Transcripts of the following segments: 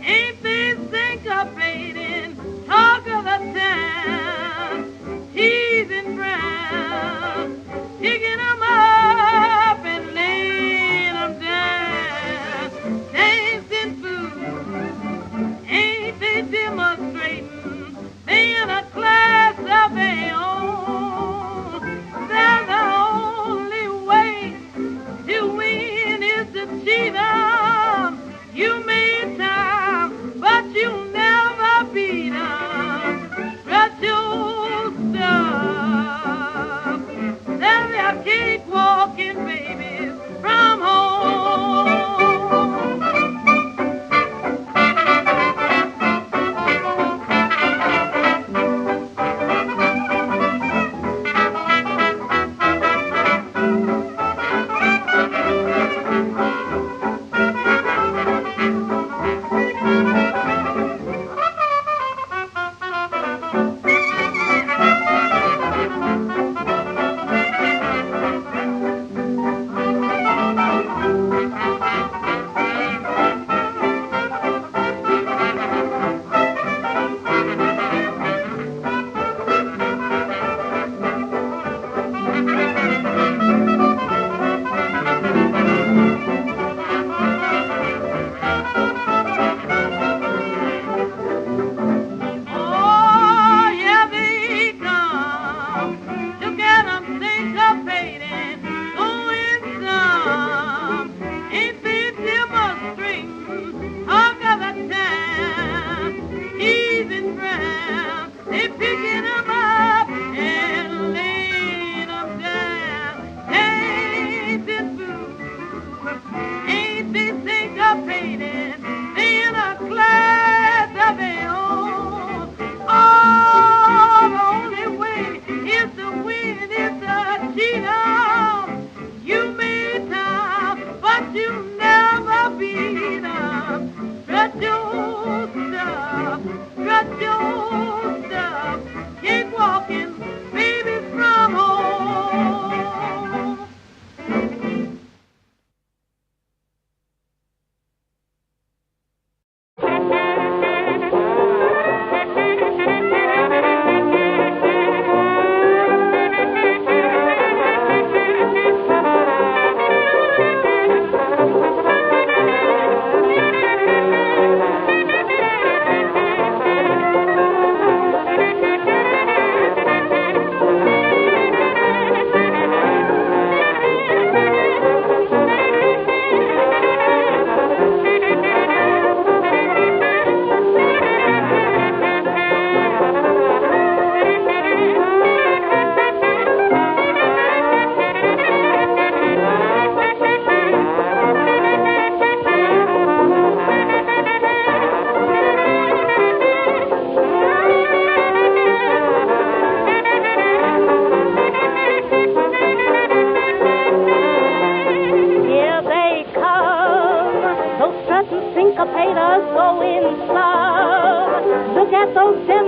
Ain't they syncopating? Talk of the town. He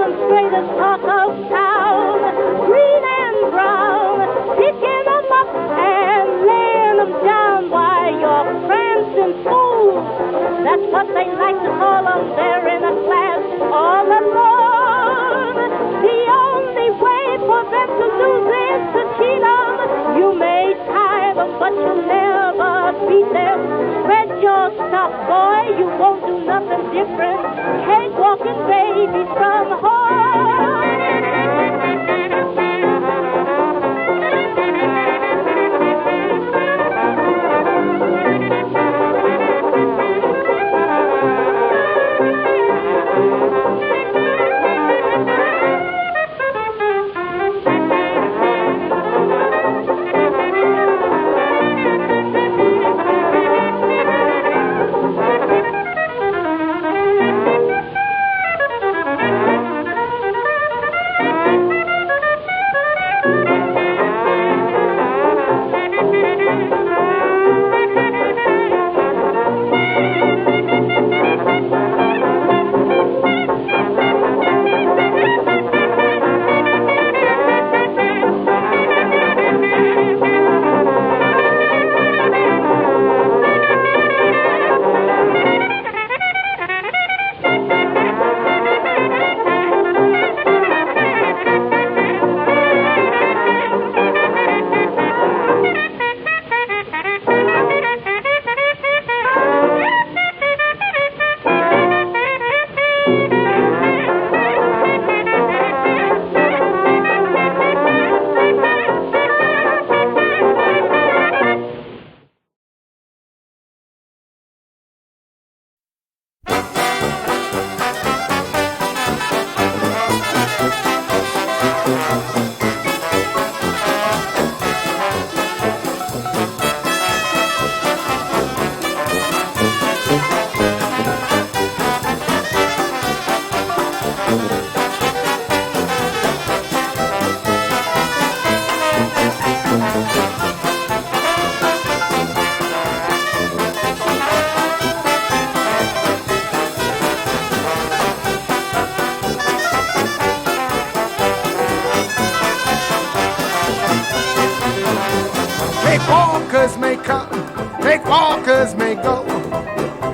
them straight as talk of town, green and brown, picking them up and laying them down while you're prancing fools. That's what they like to call them. They're in a class all alone. The only way for them to lose is to cheat them. You may tie them, but you'll never beat them. Spread your stuff, boy, you won't do nothing different. Cake-walking babies from home. Cakewalkers may come, cakewalkers may go.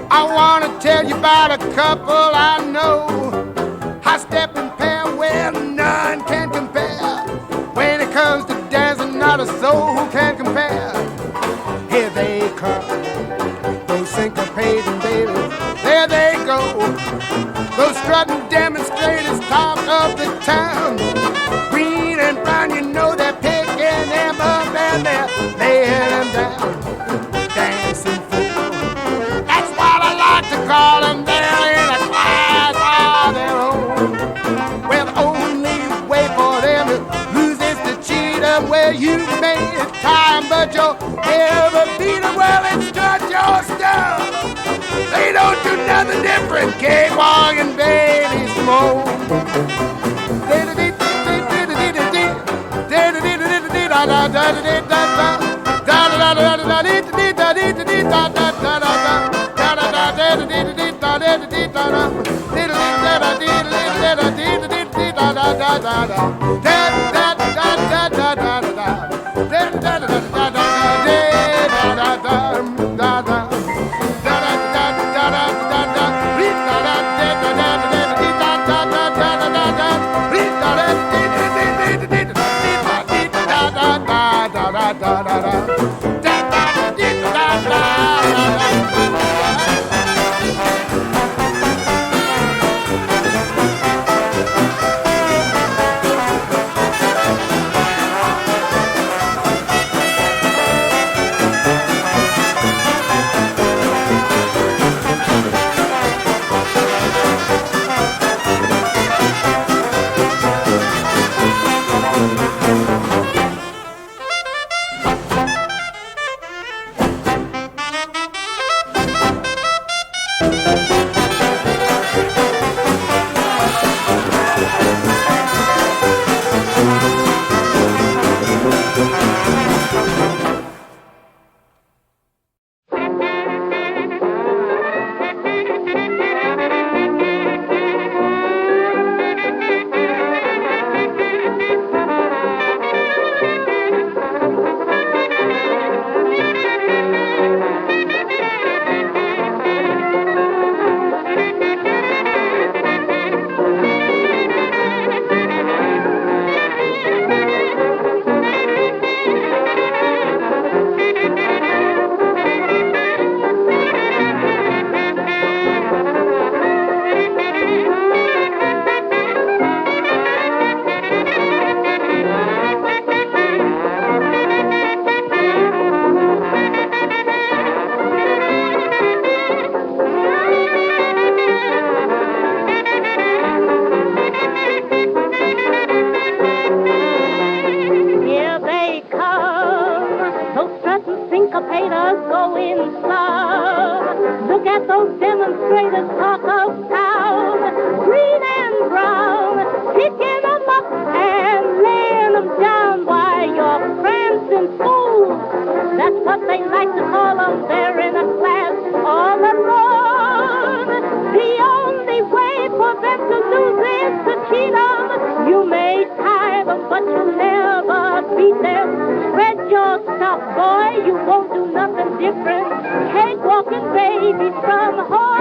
I wanna tell you about a couple I know. High stepping pair where none can compare. When it comes to dancing, not a soul can compare. Here they come, those syncopating babies. There they go, those strutting demonstrators, talk of the town. Green and brown, you know they're picking them up and they're laying them down. Dancing fool, that's what I like to call them. They're in a class all their own. Well, the only way for them to lose is to cheat them. Well, you may tie them, but you'll never beat them. Well, it's just your stuff. They don't do nothing different. Cakewalking babies smoke. haters go inside. Look at those demonstrators, talk of town, green and brown, picking them up and laying them down while your friends and fools. That's what they like to call them. They're in a class all alone. The only way for them to lose is to cheat them. You may tie them, but you'll never beat them. Spread your stuff, boy, you won't do nothing different. Cake walking babies from home.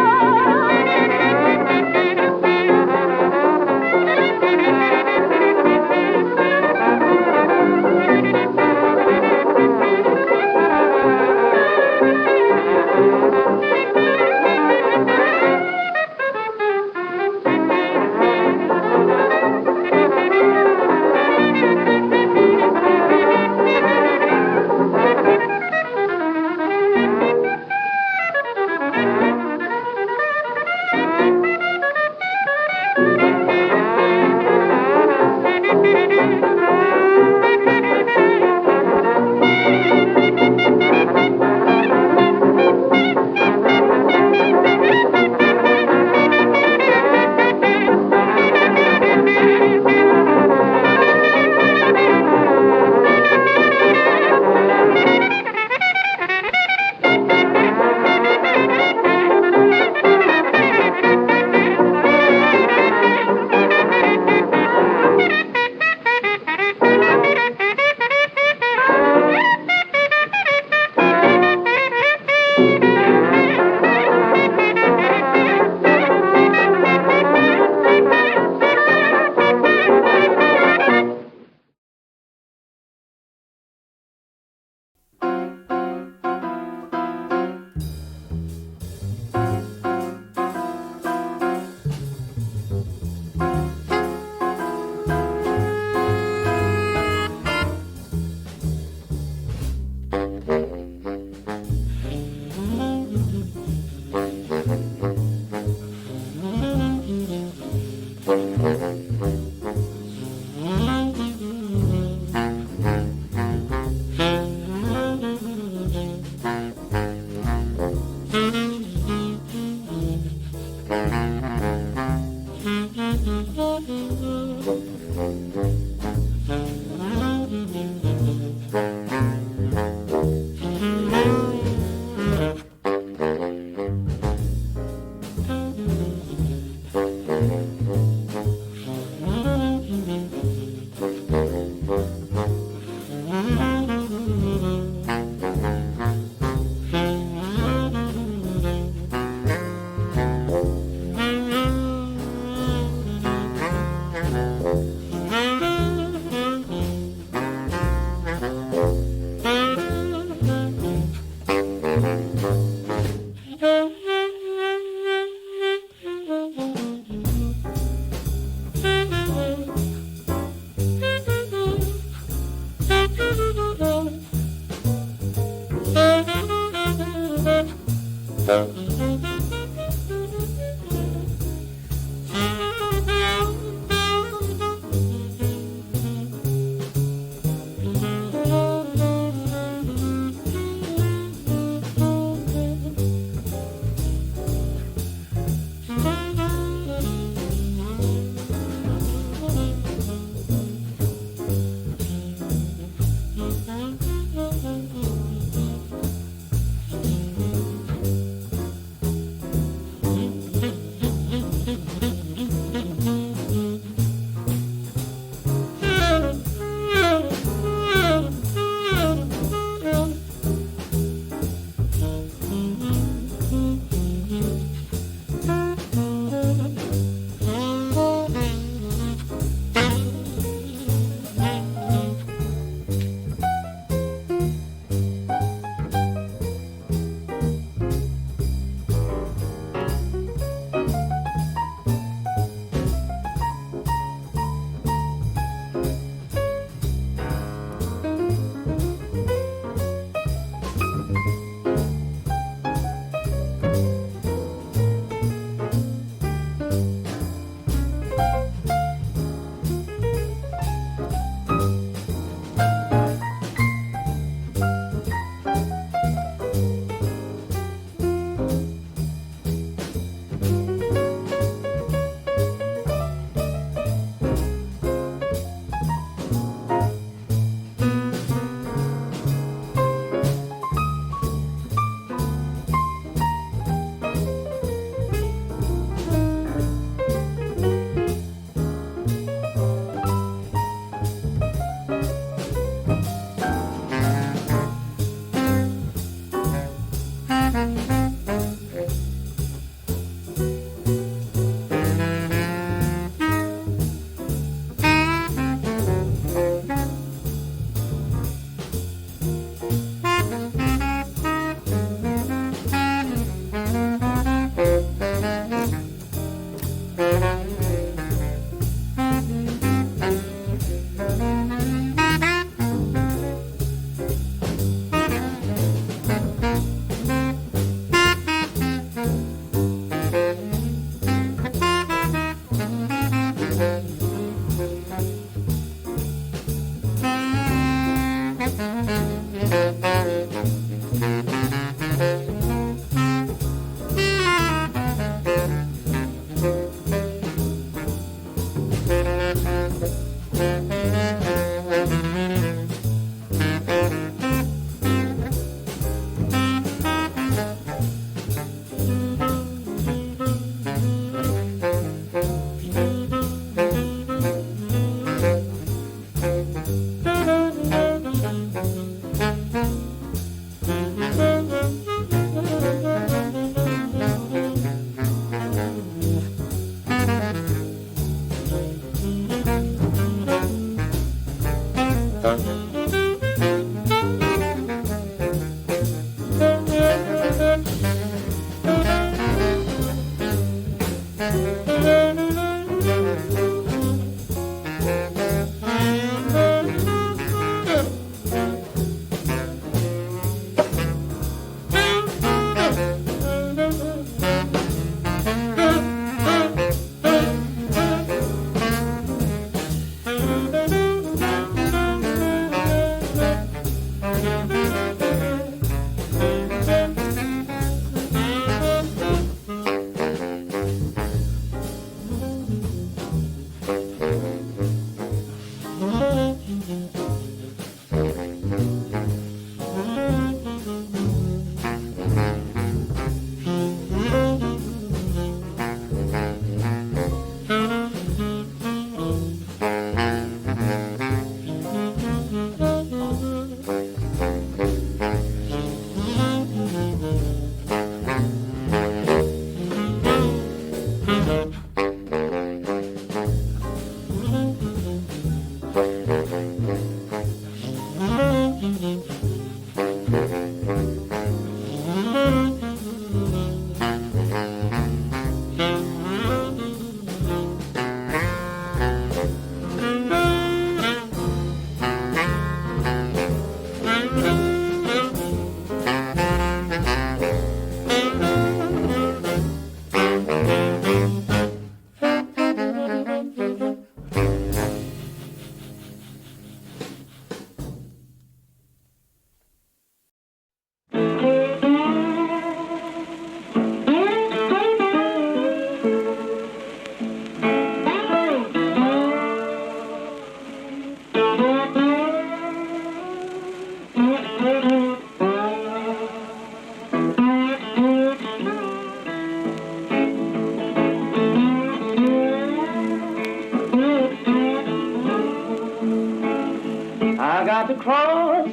I got to cross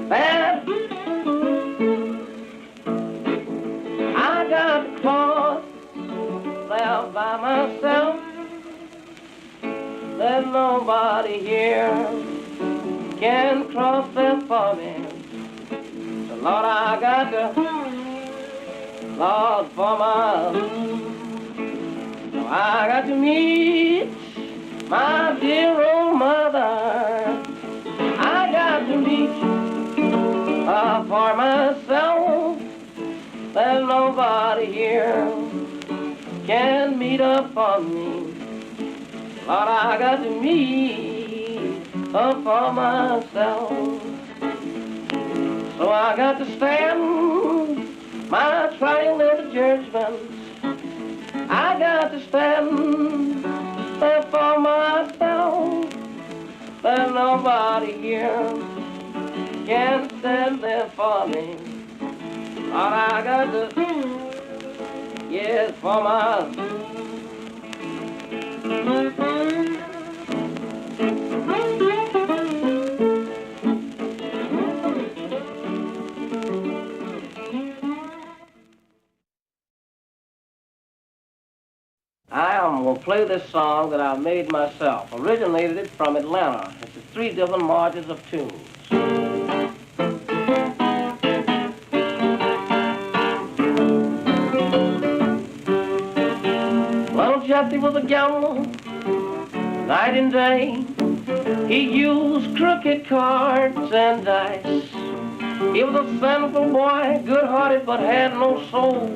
that. I got to cross there by myself. There's nobody here can cross there for me. So Lord, I got to, Lord, for so I got to meet my dear old mother. I got to meet her for myself. There's nobody here can meet her for me. Lord, I got to meet her for myself. So I got to stand my trial in the judgment. I got to stand there for myself. There's nobody here can stand there for me. All I got to, yes, for myself. I am going to play this song that I made myself. Originated it from Atlanta. It's 3 different margins of tunes. Well, Jessie was a gambler, night and day. He used crooked cards and dice. He was a sinful boy, good-hearted but had no soul.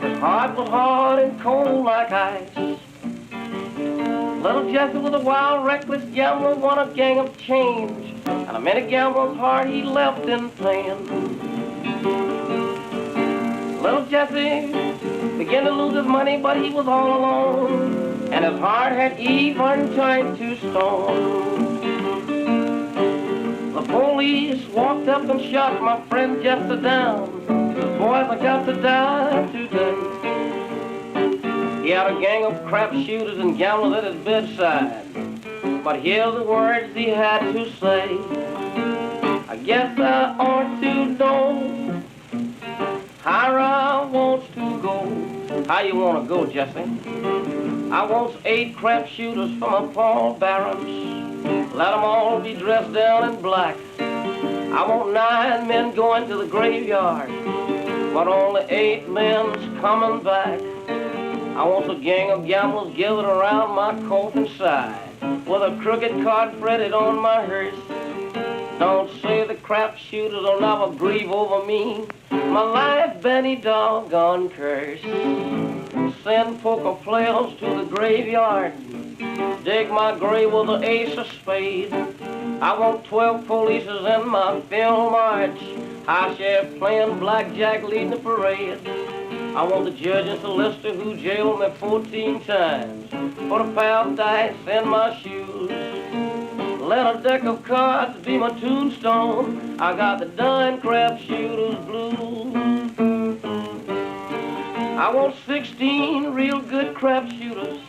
His heart was hard and cold like ice. Little Jesse was a wild, reckless gambler, won a gang of change, and a many gambler's heart he left in pain. Little Jesse began to lose his money, but he was all alone, and his heart had Eva tied to stone. The police walked up and shot my friend Jesse down. Boys, I got to die today. He had a gang of crap shooters and gamblers at his bedside, but here's the words he had to say. I guess I ought to know how I wants to go. How you want to go, Jesse? I wants 8 crap shooters for my pallbearers. Let them all be dressed down in black. I want 9 men going to the graveyard, but only 8 men's coming back. I want a gang of gamblers gathered around my coffin side, with a crooked card printed on my hearse. Don't say the crap shooters will never grieve over me. My life been a doggone curse. Send poker players to the graveyard, dig my grave with an ace of spades. I want 12 polices in my funeral march, high sheriff playing blackjack leading the parade. I want the judge and solicitor who jailed me 14 times, put a pair of dice in my shoes. Let a deck of cards be my tombstone. I got the dying crap shooters blues. I want 16 real good crap shooters,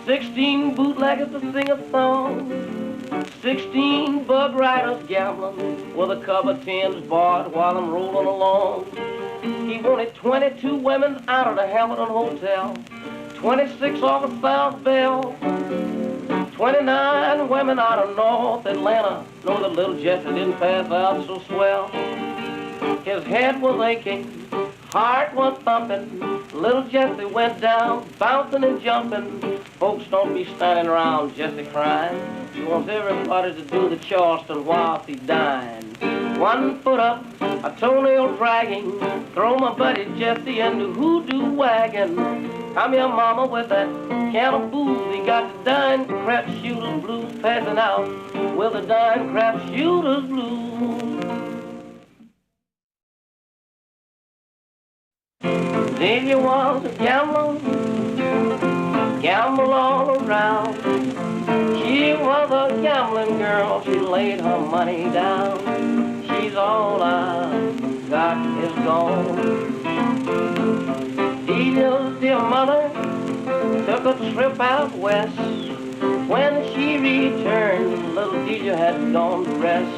16 bootleggers to sing a song, 16 bug riders gambling with a cup of tins barred while I'm rolling along. He wanted 22 women out of the Hamilton Hotel, 26 off of South Bell, 29 women out of North Atlanta. No, the little Jesse didn't pass out so swell. His head was aching, heart was thumping. Little Jesse went down, bouncing and jumping. Folks don't be standing around Jesse crying. He wants everybody to do the Charleston whilst he's dying. 1 foot up, a toenail dragging, throw my buddy Jesse in the hoodoo wagon. Come here, mama, with that can of booze. He got the dying crap shooters blues, passing out with the dying crap shooters blues. Did you want to gamble? Gamble all around. She was a gambling girl, she laid her money down. She's all I got is gone. Delia's dear mother took a trip out west. When she returned, little Delia had gone to rest.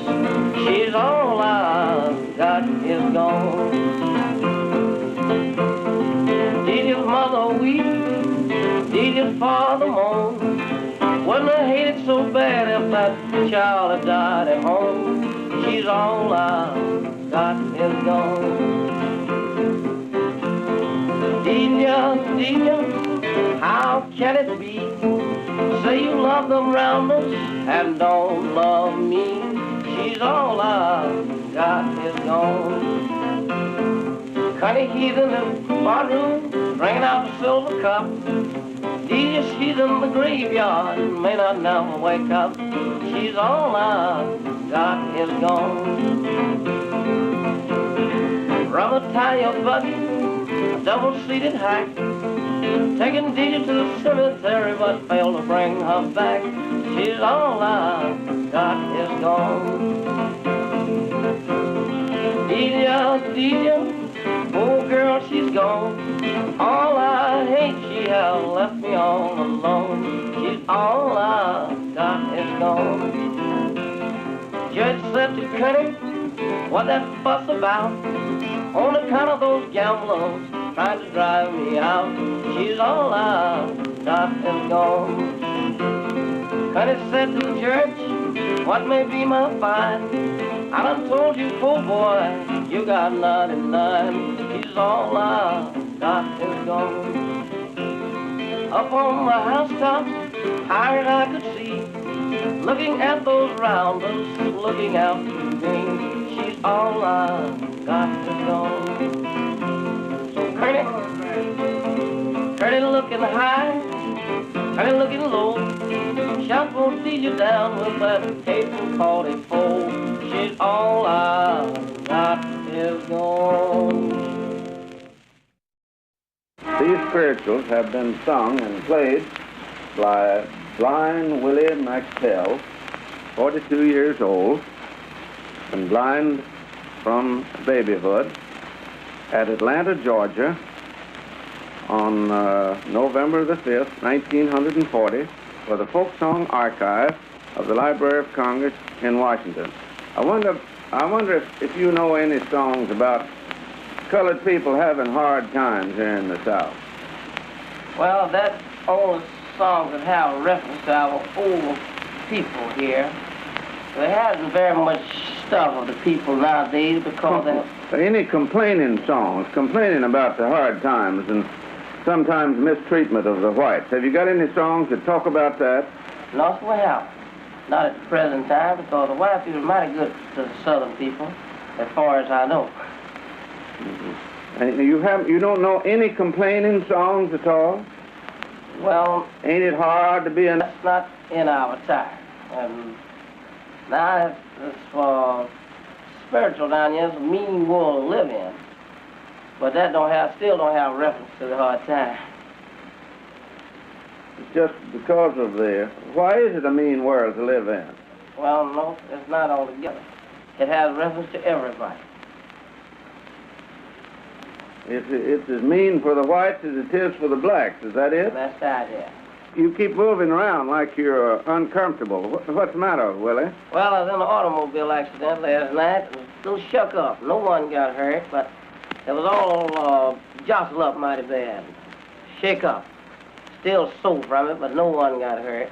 She's all I got is gone. Delia's mother weep, Delia's father moan. Wouldn't have hated so bad if that child had died at home. She's all I got is gone. Delia, Delia, how can it be? Say you love them rounders and don't love me. She's all I got is gone. Cunny heathen in the barroom, drinking out the silver cup. Delia, she's in the graveyard, may not never wake up. She's all I got is gone. Brother, tie your buggy, a double-seated hack, taking Delia to the cemetery, but failed to bring her back. She's all I got is gone. Delia, Delia, poor girl, she's gone. All I hate, she has left me all alone. She's all I got is gone. Judge said to Cunny, what that fuss about? On account of those gamblers trying to drive me out. She's all I got is gone. Cunny said to the judge, what may be my fine? I done told you, poor boy, you got 99. She's all I got is gone. Up on my housetop, higher than I could see, looking at those rounders, looking out to me. She's all I've got to go. So Curly looking high, Curly looking low. Shot won't see you down with that cable called a foe. She's all I've got is gone. These spirituals have been sung and played by blind Willie McTell, 42 years old, and blind from babyhood, at Atlanta, Georgia, on November the 5th, 1940, for the Folk Song Archive of the Library of Congress in Washington. I wonder if you know any songs about colored people having hard times here in the South. Well, that's only songs that have a reference to our old people here. There hasn't very much stuff of the people nowadays because Any complaining songs, complaining about the hard times and sometimes mistreatment of the whites. Have you got any songs that talk about that? No, we have. Not at the present time, because the white people are mighty good to the southern people, as far as I know. Mm-hmm. And you don't know any complaining songs at all? Well, ain't it hard to be in? That's not in our time. And now it's for spiritual down here. It's a mean world to live in. But that still don't have reference to the hard time. It's just because of why is it a mean world to live in? Well, no, it's not altogether. It has reference to everybody. It's as mean for the whites as it is for the blacks, is that it? That's the idea. You keep moving around like you're uncomfortable. What's the matter, Willie? Well, I was in an automobile accident last night. It was a little shook up. No one got hurt, but it was all jostled up mighty bad. Shake up. Still sore from it, but no one got hurt.